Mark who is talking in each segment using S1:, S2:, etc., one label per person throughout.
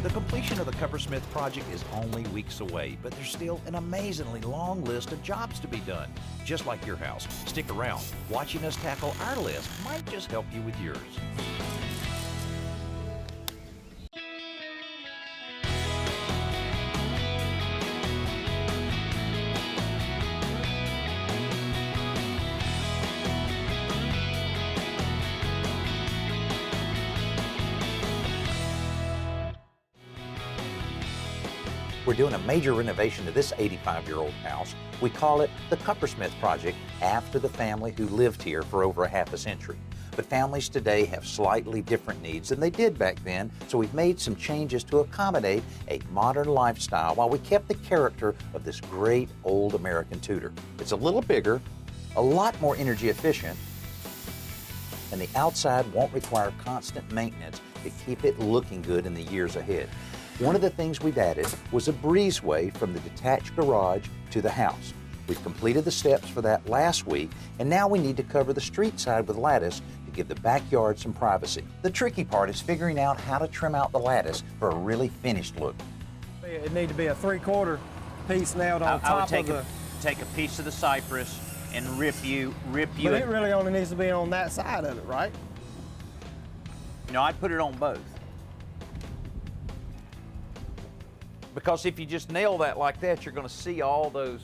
S1: The completion of the Kuppersmith Project is only weeks away, but there's still an amazingly long list of jobs to be done. Just like your house. Stick around. Watching us tackle our list might just help you with yours. We're doing a major renovation to this 85-year-old house. We call it the Kuppersmith Project after the family who lived here for over a half a century. But families today have slightly different needs than they did back then, so we've made some changes to accommodate a modern lifestyle while we kept the character of this great old American Tudor. It's a little bigger, a lot more energy efficient, and the outside won't require constant maintenance to keep it looking good in the years ahead. One of the things we've added was a breezeway from the detached garage to the house. We've completed the steps for that last week, and now we need to cover the street side with lattice to give the backyard some privacy. The tricky part is figuring out how to trim out the lattice for a really finished look.
S2: It needs to be a 3/4 piece nailed on top of the...
S3: Take a piece of the cypress and rip you.
S2: But it really only needs to be on that side of it, right?
S3: No, I'd put it on both. Because if you just nail that like that, you're going to see all those.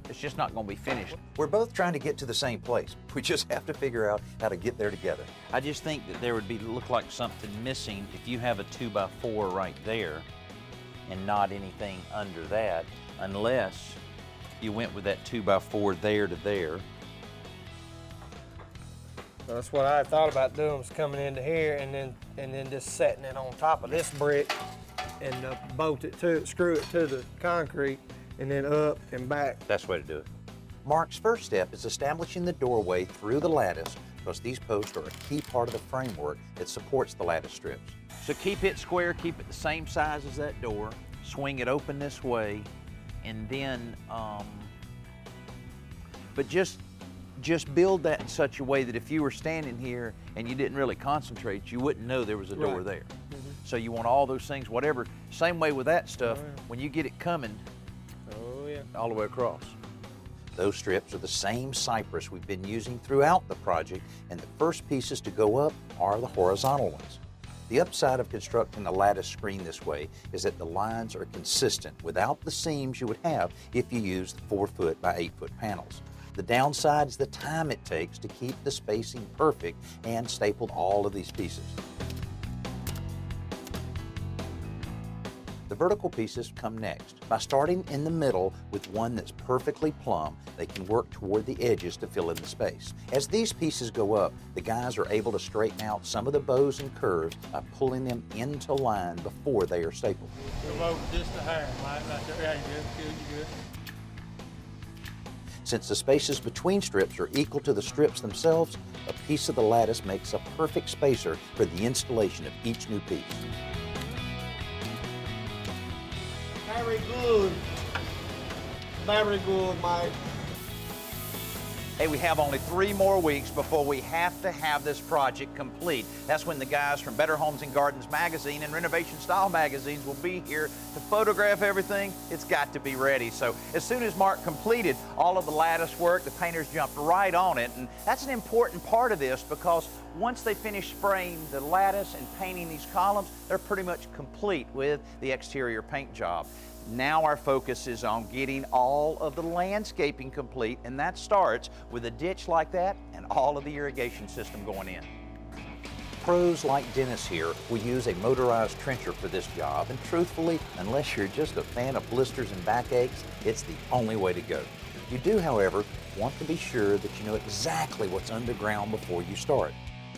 S3: It's just not going to be finished.
S1: We're both trying to get to the same place. We just have to figure out how to get there together.
S3: I just think that there would look like something missing if you have a 2x4 right there and not anything under that, unless you went with that 2x4 there to there.
S2: That's what I thought about doing, was coming into here and then just setting it on top of this brick and bolt it to it, screw it to the concrete, and then up and back.
S3: That's the way to do it.
S1: Mark's first step is establishing the doorway through the lattice, because these posts are a key part of the framework that supports the lattice strips.
S3: So keep it square, keep it the same size as that door, swing it open this way, and then, but just build that in such a way that if you were standing here and you didn't really concentrate, you wouldn't know there was a door there. So you want all those things, whatever. Same way with that stuff, when you get it coming, all the way across.
S1: Those strips are the same cypress we've been using throughout the project, and the first pieces to go up are the horizontal ones. The upside of constructing a lattice screen this way is that the lines are consistent without the seams you would have if you used 4-foot by 8-foot panels. The downside is the time it takes to keep the spacing perfect and stapled all of these pieces. The vertical pieces come next. By starting in the middle with one that's perfectly plumb, they can work toward the edges to fill in the space. As these pieces go up, the guys are able to straighten out some of the bows and curves by pulling them into line before they are stapled.
S2: Just a hair, right there. Yeah, you're good.
S1: Since the spaces between strips are equal to the strips themselves, a piece of the lattice makes a perfect spacer for the installation of each new piece.
S2: Very good. Very good, Mike.
S3: Hey, we have only 3 more weeks before we have to have this project complete. That's when the guys from Better Homes and Gardens magazine and Renovation Style magazines will be here to photograph everything. It's got to be ready. So as soon as Mark completed all of the lattice work, the painters jumped right on it. And that's an important part of this, because once they finish spraying the lattice and painting these columns, they're pretty much complete with the exterior paint job. Now our focus is on getting all of the landscaping complete, and that starts with a ditch like that and all of the irrigation system going in.
S1: Pros like Dennis here will use a motorized trencher for this job, and truthfully, unless you're just a fan of blisters and backaches, it's the only way to go. You do, however, want to be sure that you know exactly what's underground before you start.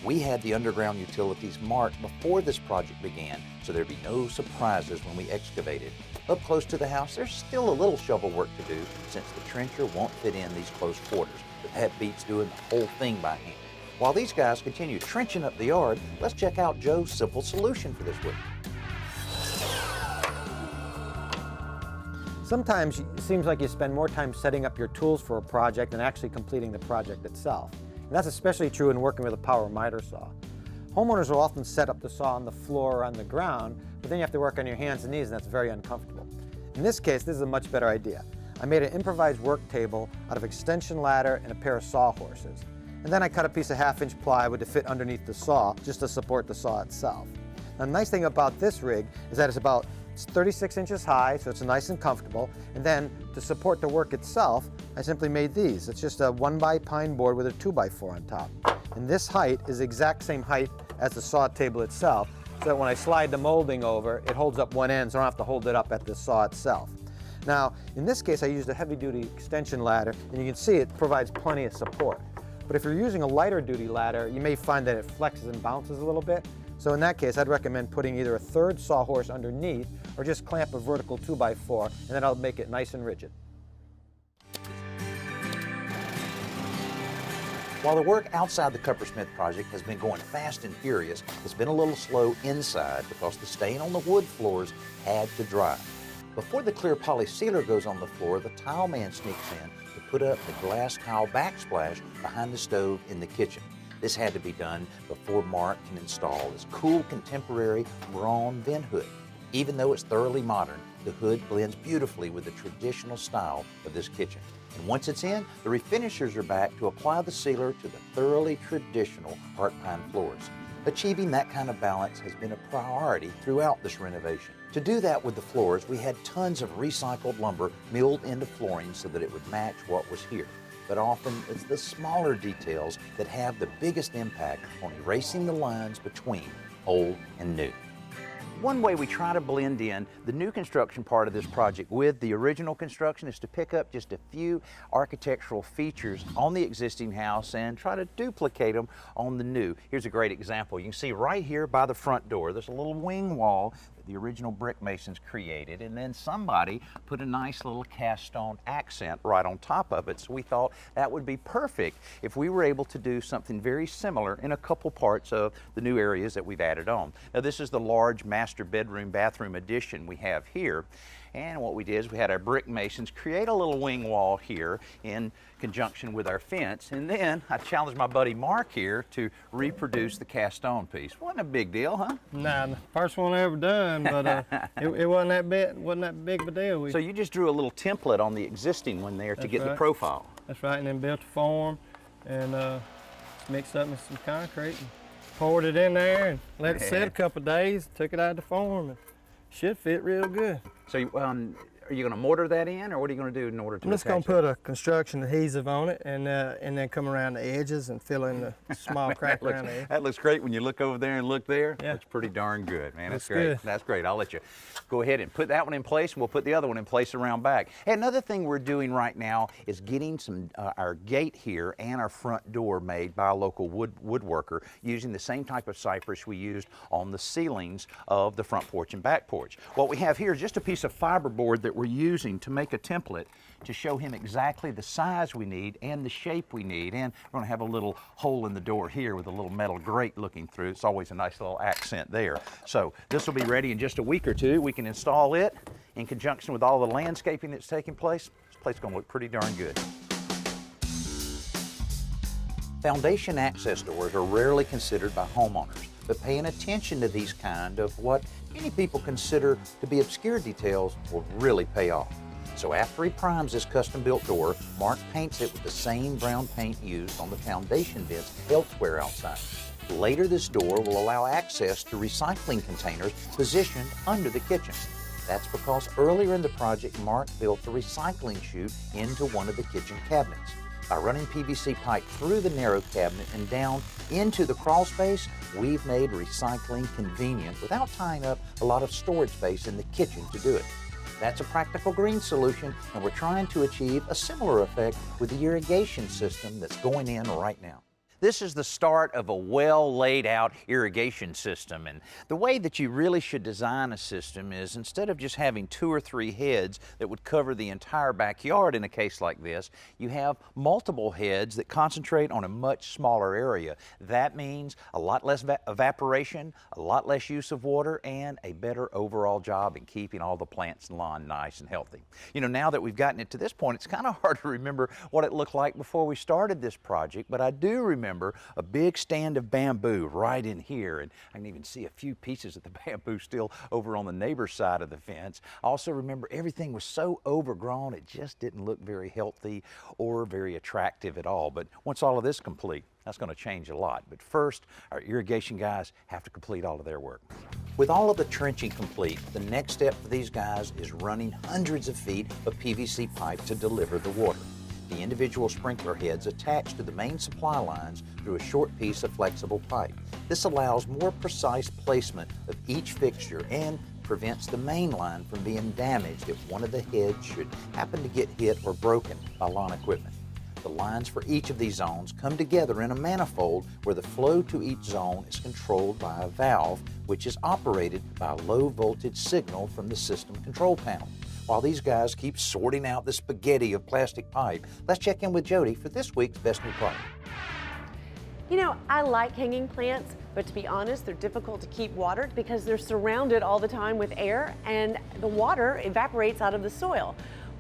S1: We had the underground utilities marked before this project began, so there'd be no surprises when we excavated. Up close to the house, there's still a little shovel work to do, since the trencher won't fit in these close quarters, but that beats doing the whole thing by hand. While these guys continue trenching up the yard, let's check out Joe's simple solution for this week.
S4: Sometimes it seems like you spend more time setting up your tools for a project than actually completing the project itself. And that's especially true in working with a power miter saw. Homeowners will often set up the saw on the floor or on the ground, but then you have to work on your hands and knees, and that's very uncomfortable. In this case, this is a much better idea. I made an improvised work table out of extension ladder and a pair of sawhorses. And then I cut a piece of 1/2-inch plywood to fit underneath the saw, just to support the saw itself. Now, the nice thing about this rig is that it's 36 inches high, so it's nice and comfortable. And then to support the work itself, I simply made these. It's just a 1x pine board with a 2x4 on top. And this height is the exact same height as the saw table itself, so that when I slide the molding over, it holds up one end, so I don't have to hold it up at the saw itself. Now, in this case, I used a heavy-duty extension ladder, and you can see it provides plenty of support. But if you're using a lighter-duty ladder, you may find that it flexes and bounces a little bit. So in that case, I'd recommend putting either a third sawhorse underneath or just clamp a vertical 2x4, and then that'll make it nice and rigid.
S1: While the work outside the Kuppersmith project has been going fast and furious, it's been a little slow inside because the stain on the wood floors had to dry. Before the clear poly sealer goes on the floor, the tile man sneaks in to put up the glass tile backsplash behind the stove in the kitchen. This had to be done before Mark can install his cool contemporary Braun vent hood. Even though it's thoroughly modern, the hood blends beautifully with the traditional style of this kitchen. And once it's in, the refinishers are back to apply the sealer to the thoroughly traditional heart pine floors. Achieving that kind of balance has been a priority throughout this renovation. To do that with the floors, we had tons of recycled lumber milled into flooring so that it would match what was here. But often it's the smaller details that have the biggest impact on erasing the lines between old and new.
S3: One way we try to blend in the new construction part of this project with the original construction is to pick up just a few architectural features on the existing house and try to duplicate them on the new. Here's a great example. You can see right here by the front door, there's a little wing wall that the original brick masons created, and then somebody put a nice little cast stone accent right on top of it. So we thought that would be perfect if we were able to do something very similar in a couple parts of the new areas that we've added on. Now, this is the large master bedroom bathroom addition we have here, and what we did is we had our brick masons create a little wing wall here in conjunction with our fence, and then I challenged my buddy Mark here to reproduce the cast stone piece. Wasn't a big deal, huh?
S2: Nah, the first one I ever done, but it wasn't that big of a deal.
S3: So you just drew a little template on the existing one there to get the profile.
S2: That's right, and then built a form and mixed up with some concrete and poured it in there and let it sit a couple of days, took it out of the form, and should fit real good.
S3: So are you going to mortar that in, or what are you going to do in order to
S2: I'm just going to put a construction adhesive on it and then come around the edges and fill in the small crack around the edge.
S3: That looks great when you look over there and look there.
S2: Yeah.
S3: Looks pretty darn good, man. That's
S2: Looks
S3: great.
S2: good.
S3: That's great. I'll let you go ahead and put that one in place, and we'll put the other one in place around back. Hey, another thing we're doing right now is getting our gate here and our front door made by a local woodworker using the same type of cypress we used on the ceilings of the front porch and back porch. What we have here is just a piece of fiberboard that we're using to make a template to show him exactly the size we need and the shape we need. And we're going to have a little hole in the door here with a little metal grate looking through. It's always a nice little accent there. So this will be ready in just a week or two. We can install it in conjunction with all the landscaping that's taking place. This place is going to look pretty darn good.
S1: Foundation access doors are rarely considered by homeowners, but paying attention to these kind of what many people consider to be obscure details will really pay off. So after he primes this custom-built door, Mark paints it with the same brown paint used on the foundation vents elsewhere outside. Later, this door will allow access to recycling containers positioned under the kitchen. That's because earlier in the project, Mark built a recycling chute into one of the kitchen cabinets. By running PVC pipe through the narrow cabinet and down into the crawl space, we've made recycling convenient without tying up a lot of storage space in the kitchen to do it. That's a practical green solution, and we're trying to achieve a similar effect with the irrigation system that's going in right now.
S3: This is the start of a well laid out irrigation system, and the way that you really should design a system is instead of just having 2 or 3 heads that would cover the entire backyard in a case like this, you have multiple heads that concentrate on a much smaller area. That means a lot less evaporation, a lot less use of water, and a better overall job in keeping all the plants and lawn nice and healthy. You know, now that we've gotten it to this point, it's kind of hard to remember what it looked like before we started this project, but I do remember remember, a big stand of bamboo right in here, and I can even see a few pieces of the bamboo still over on the neighbor's side of the fence. I also remember everything was so overgrown, it just didn't look very healthy or very attractive at all. But once all of this complete, that's going to change a lot. But first, our irrigation guys have to complete all of their work. With all of the trenching complete, the next step for these guys is running hundreds of feet of PVC pipe to deliver the water. The individual sprinkler heads attached to the main supply lines through a short piece of flexible pipe. This allows more precise placement of each fixture and prevents the main line from being damaged if one of the heads should happen to get hit or broken by lawn equipment. The lines for each of these zones come together in a manifold where the flow to each zone is controlled by a valve, which is operated by a low voltage signal from the system control panel. While these guys keep sorting out the spaghetti of plastic pipe, let's check in with Jody for this week's Best New Product.
S5: You know, I like hanging plants, but to be honest, they're difficult to keep watered because they're surrounded all the time with air and the water evaporates out of the soil.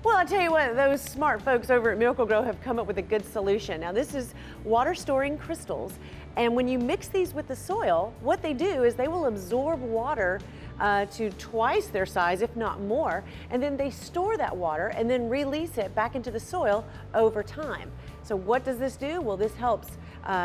S5: Well, I tell you what, those smart folks over at Miracle-Gro have come up with a good solution. Now, this is water storing crystals, and when you mix these with the soil, what they do is they will absorb water to twice their size, if not more, and then they store that water and then release it back into the soil over time. So what does this do? Well, this helps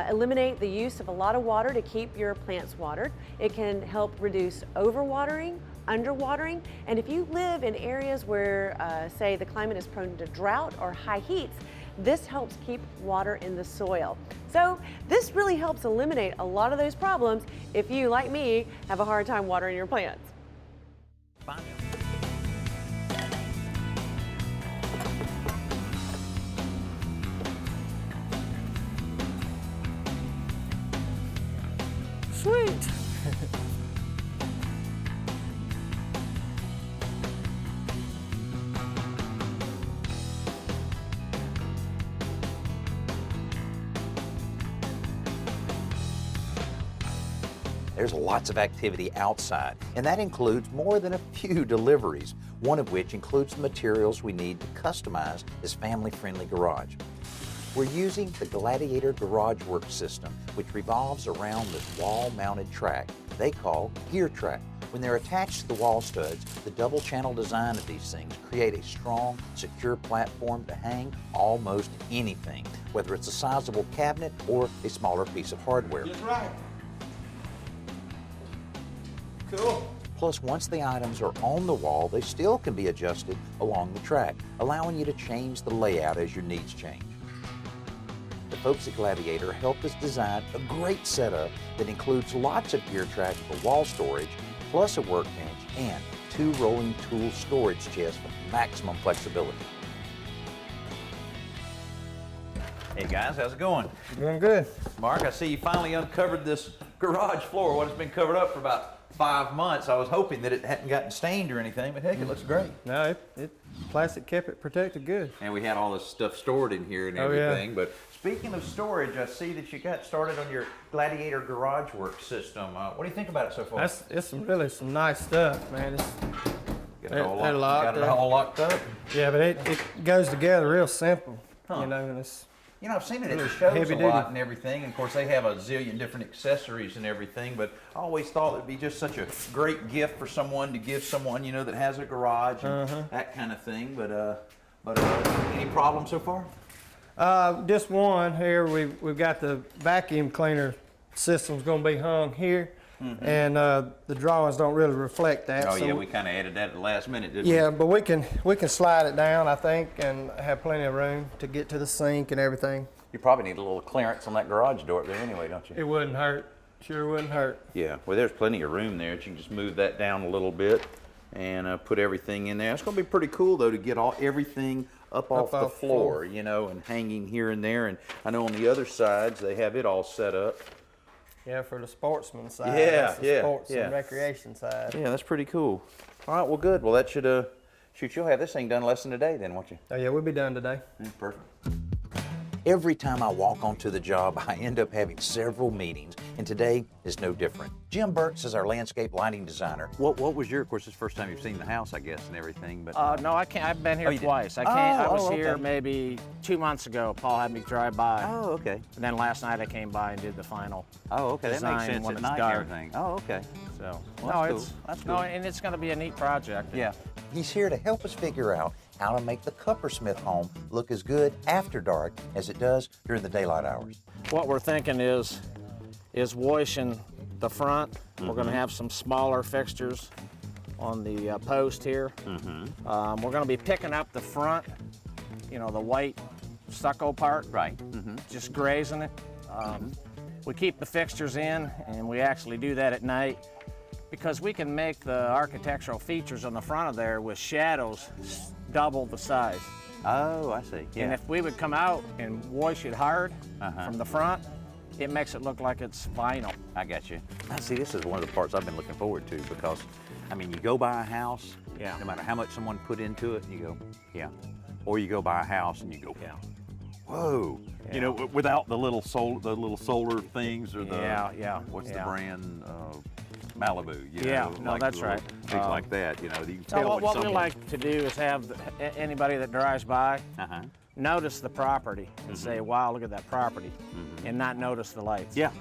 S5: eliminate the use of a lot of water to keep your plants watered. It can help reduce overwatering, underwatering, and if you live in areas where, say, the climate is prone to drought or high heats, this helps keep water in the soil. So this really helps eliminate a lot of those problems if you, like me, have a hard time watering your plants.
S2: Sweet.
S1: There's lots of activity outside, and that includes more than a few deliveries, one of which includes the materials we need to customize this family-friendly garage. We're using the Gladiator Garage Work system, which revolves around this wall-mounted track they call gear track. When they're attached to the wall studs, the double-channel design of these things create a strong, secure platform to hang almost anything, whether it's a sizable cabinet or a smaller piece of hardware.
S2: That's right. Cool.
S1: Plus, once the items are on the wall, they still can be adjusted along the track, allowing you to change the layout as your needs change. The folks at Gladiator helped us design a great setup that includes lots of gear track for wall storage, plus a workbench and 2 rolling tool storage chests for maximum flexibility.
S3: Hey guys, how's it going?
S2: Doing good.
S3: Mark, I see you finally uncovered this garage floor. What has been covered up for about 5 months. I was hoping that it hadn't gotten stained or anything, but heck, it looks great.
S2: No, plastic kept it protected good.
S3: And we had all this stuff stored in here and everything. Yeah. But speaking of storage, I see that you got started on your Gladiator Garage Work system. What do you think about it so far?
S2: It's really some nice stuff, man.
S3: Got it all locked up?
S2: Yeah, but it goes together real simple.
S3: Huh.
S2: You know, and it's.
S3: You know, I've seen it at the shows
S2: heavy
S3: a
S2: duty.
S3: lot and everything. And of course, they have a zillion different accessories and everything. But I always thought it'd be just such a great gift for someone to give someone, you know, that has a garage and that kind of thing. But any problems so far?
S2: Just one here. We've got the vacuum cleaner system's going to be hung here, and the drawings don't really reflect that.
S3: Oh
S2: so
S3: yeah, we kind of added that at the last minute, didn't we?
S2: Yeah, but we can slide it down, I think, and have plenty of room to get to the sink and everything.
S3: You probably need a little clearance on that garage door up there anyway, don't you?
S2: It wouldn't hurt. Sure wouldn't hurt.
S3: Yeah, well, there's plenty of room there. You can just move that down a little bit and put everything in there. It's going to be pretty cool, though, to get everything up off the floor, you know, and hanging here and there. And I know on the other sides, they have it all set up.
S2: Yeah, for the sportsman side.
S3: Yeah,
S2: that's the sports and recreation side.
S3: Yeah, that's pretty cool. All right, well, good. Well, that should, shoot, you'll have this thing done less than a day then, won't you?
S2: Oh, yeah, we'll be done today.
S3: Yeah, perfect.
S1: Every time I walk onto the job, I end up having several meetings and today is no different. Jim Burks is our landscape lighting designer.
S3: What was your, of course, this is the first time you've seen the house, I guess, and everything, but...
S6: No, I can't. I've been here
S3: you did?
S6: twice. I was
S1: okay.
S6: here maybe 2 months ago. Paul had me drive by.
S3: Oh, okay.
S6: And then last night I came by and did the final.
S3: Oh, okay, that makes
S6: design
S3: sense
S6: when
S3: at
S6: it's
S3: night and
S6: dark.
S3: everything. Oh, okay.
S6: So,
S3: Well,
S6: no,
S3: that's
S6: it's
S3: cool. That's
S6: no,
S3: cool.
S6: and it's going to be a neat project.
S3: Yeah.
S1: He's here to help us figure out how to make the Kuppersmith home look as good after dark as it does during the daylight hours.
S6: What we're thinking is washing the front. We're going to have some smaller fixtures on the post here. We're going to be picking up the front, you know, the white stucco part.
S3: Right.
S6: Just grazing it. We keep the fixtures in, and we actually do that at night because we can make the architectural features on the front of there with shadows double the size.
S3: Oh, I see. Yeah.
S6: And if we would come out and wash it hard from the front, it makes it look like it's vinyl.
S3: I got you. Now, see, this is one of the parts I've been looking forward to because, I mean, you go buy a house,
S6: Yeah.
S3: no matter how much someone put into it, you go, yeah. Or you go buy a house and you go,
S6: Yeah.
S3: whoa. You know, without the little solar things or the what's the
S6: yeah.
S3: brand? Malibu. You
S6: Yeah,
S3: know,
S6: no,
S3: like
S6: that's
S3: little
S6: right.
S3: Things like that. You know, you can
S6: So
S3: tell
S6: what we
S3: someone.
S6: like to do is have anybody that drives by notice the property and say, wow, look at that property, and not notice the lights.
S3: Yeah.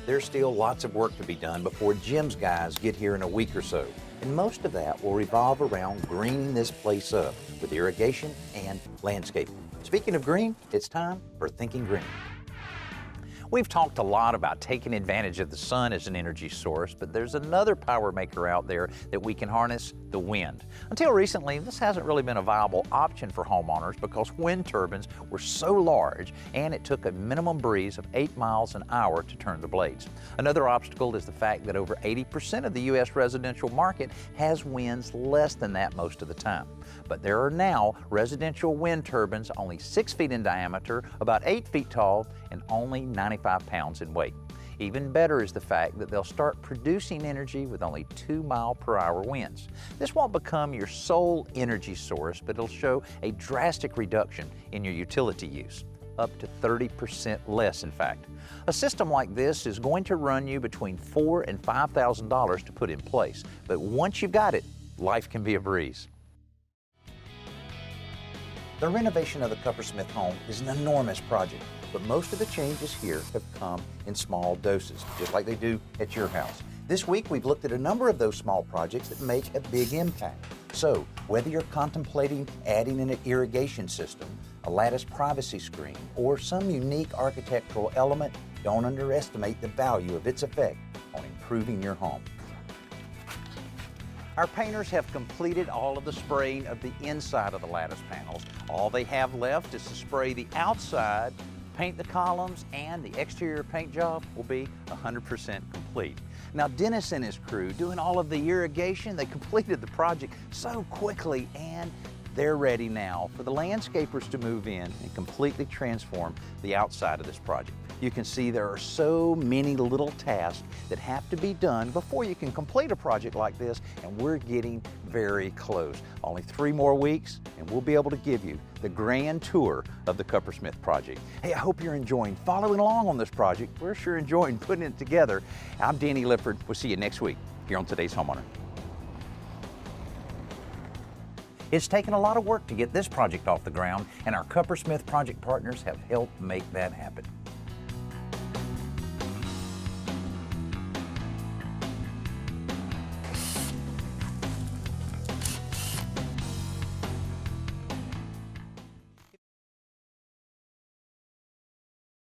S1: There's still lots of work to be done before Jim's guys get here in a week or so. And most of that will revolve around greening this place up with irrigation and landscaping. Speaking of green, it's time for Thinking Green. We've talked a lot about taking advantage of the sun as an energy source, but there's another power maker out there that we can harness, the wind. Until recently, this hasn't really been a viable option for homeowners because wind turbines were so large and it took a minimum breeze of 8 miles an hour to turn the blades. Another obstacle is the fact that over 80% of the U.S. residential market has winds less than that most of the time. But there are now residential wind turbines only 6 feet in diameter, about 8 feet tall, and only 95 pounds in weight. Even better is the fact that they'll start producing energy with only 2-mile-per-hour winds. This won't become your sole energy source, but it'll show a drastic reduction in your utility use, up to 30% less in fact. A system like this is going to run you between $4,000 and $5,000 to put in place, but once you've got it, life can be a breeze. The renovation of the Kuppersmith home is an enormous project, but most of the changes here have come in small doses, just like they do at your house. This week, we've looked at a number of those small projects that make a big impact. So, whether you're contemplating adding an irrigation system, a lattice privacy screen, or some unique architectural element, don't underestimate the value of its effect on improving your home. Our painters have completed all of the spraying of the inside of the lattice panels. All they have left is to spray the outside, paint the columns, and the exterior paint job will be 100% complete. Now, Dennis and his crew doing all of the irrigation, they completed the project so quickly, and they're ready now for the landscapers to move in and completely transform the outside of this project. You can see there are so many little tasks that have to be done before you can complete a project like this, and we're getting very close. Only 3 more weeks, and we'll be able to give you the grand tour of the Kuppersmith Project. Hey, I hope you're enjoying following along on this project. We're sure enjoying putting it together. I'm Danny Lipford. We'll see you next week here on Today's Homeowner. It's taken a lot of work to get this project off the ground, and our Kuppersmith Project partners have helped make that happen.